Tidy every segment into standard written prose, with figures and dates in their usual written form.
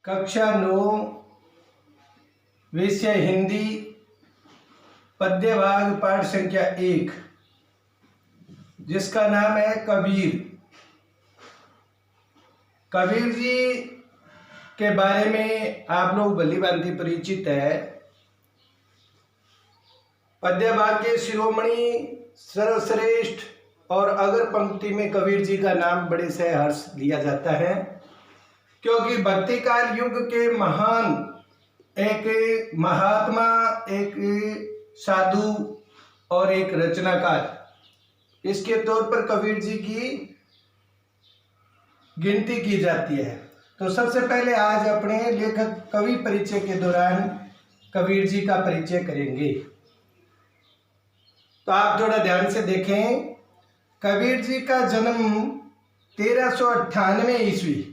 कक्षा 9 विषय हिंदी पद्य भाग पाठ संख्या 1 जिसका नाम है कबीर। कबीर जी के बारे में आप लोग भली भांति परिचित है। पद्य भाग के शिरोमणि सर्वश्रेष्ठ और अगर पंक्ति में कबीर जी का नाम बड़े से हर्ष लिया जाता है, क्योंकि भक्ति काल युग के महान एक महात्मा, एक साधु और एक रचनाकार, इसके तौर पर कबीर जी की गिनती की जाती है। तो सबसे पहले आज अपने लेखक कवि परिचय के दौरान कबीर जी का परिचय करेंगे। तो आप थोड़ा ध्यान से देखें। कबीर जी का जन्म 1398 ईस्वी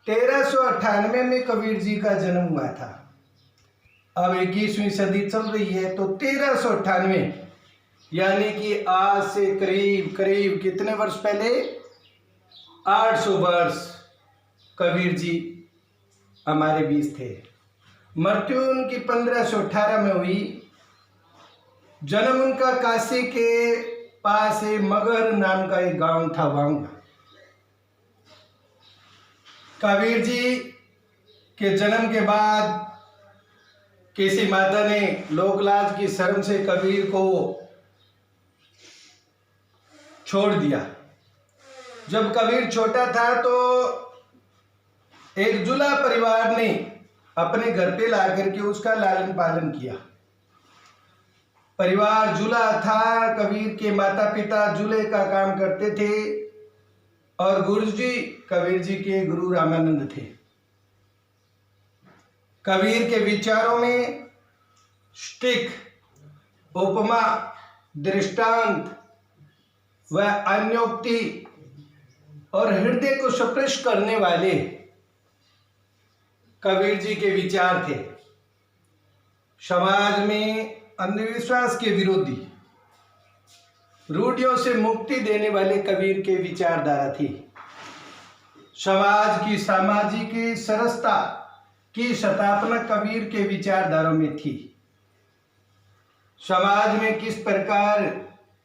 1398 में कबीर जी का जन्म हुआ था। अब 21वीं सदी चल रही है, तो 1398 यानी कि आज से करीब करीब कितने वर्ष पहले, 800 वर्ष कबीर जी हमारे बीच थे। मृत्यु उनकी 1518 में हुई। जन्म उनका काशी के पास मगर नाम का एक गांव था, वहां। कबीर जी के जन्म के बाद किसी माता ने लोकलाज की शर्म से कबीर को छोड़ दिया। जब कबीर छोटा था तो एक जुला परिवार ने अपने घर पे ला करके उसका लालन पालन किया। परिवार जुला था। कबीर के माता पिता जुले का काम करते थे और गुरुजी कबीर जी के गुरु रामानंद थे। कबीर के विचारों में स्टिक, उपमा, दृष्टांत व अन्योक्ति और हृदय को स्पर्श करने वाले कबीर जी के विचार थे। समाज में अंधविश्वास के विरोधी, रूढ़ियों से मुक्ति देने वाले कबीर के विचारधारा थी। समाज की सामाजिक सरसता की स्थापना कबीर के विचारधारों में थी। समाज में किस प्रकार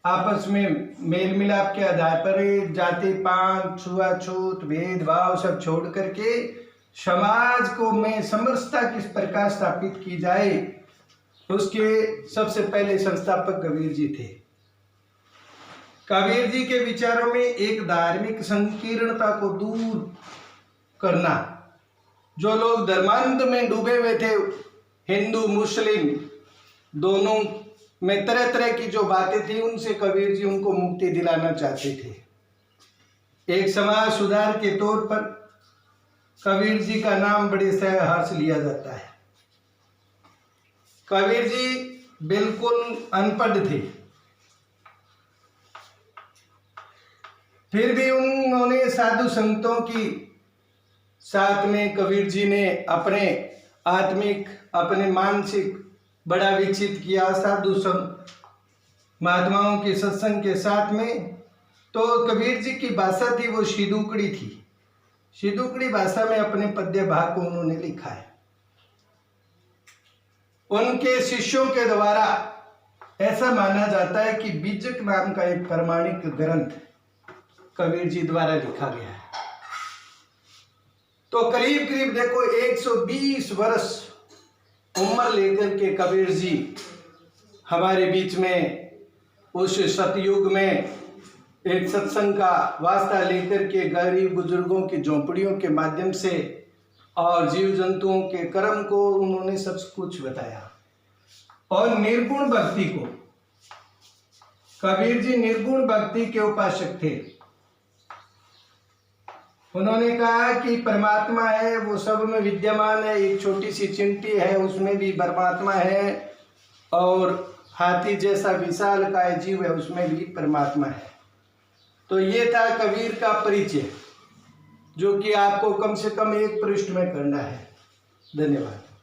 आपस में मेल मिलाप के आधार पर जाति पात, छुआछूत, भेदभाव सब छोड़ करके समाज को में समरसता किस प्रकार स्थापित की जाए, उसके सबसे पहले संस्थापक कबीर जी थे। कबीर जी के विचारों में एक धार्मिक संकीर्णता को दूर करना। जो लोग धर्मांध में डूबे हुए थे, हिंदू मुस्लिम दोनों में तरह तरह की जो बातें थी, उनसे कबीर जी उनको मुक्ति दिलाना चाहते थे। एक समाज सुधार के तौर पर कबीर जी का नाम बड़े से हर्ष लिया जाता है। कबीर जी बिल्कुल अनपढ़ थे, फिर भी उन्होंने साधु संतों की साथ में कबीर जी ने अपने आत्मिक, अपने मानसिक बड़ा विकसित किया। साधु संत महात्माओं के सत्संग के साथ में तो कबीर जी की भाषा थी वो सिदुकड़ी थी। सिदुकड़ी भाषा में अपने पद्य भाग को उन्होंने लिखा है। उनके शिष्यों के द्वारा ऐसा माना जाता है कि बीजक नाम का एक प्रमाणिक ग्रंथ कबीर जी द्वारा लिखा गया है। तो करीब करीब देखो 120 वर्ष उम्र लेकर के कबीर जी हमारे बीच में उस सतयुग में एक सत्संग का वास्ता लेकर के गरीब बुजुर्गों की झोंपड़ियों के माध्यम से और जीव जंतुओं के कर्म को उन्होंने सब कुछ बताया। और निर्गुण भक्ति को, कबीर जी निर्गुण भक्ति के उपासक थे। उन्होंने कहा कि परमात्मा है, वो सब में विद्यमान है। एक छोटी सी चिंटी है, उसमें भी परमात्मा है, और हाथी जैसा विशाल काय जीव है, उसमें भी परमात्मा है। तो ये था कबीर का परिचय, जो कि आपको कम से कम एक पृष्ठ में करना है। धन्यवाद।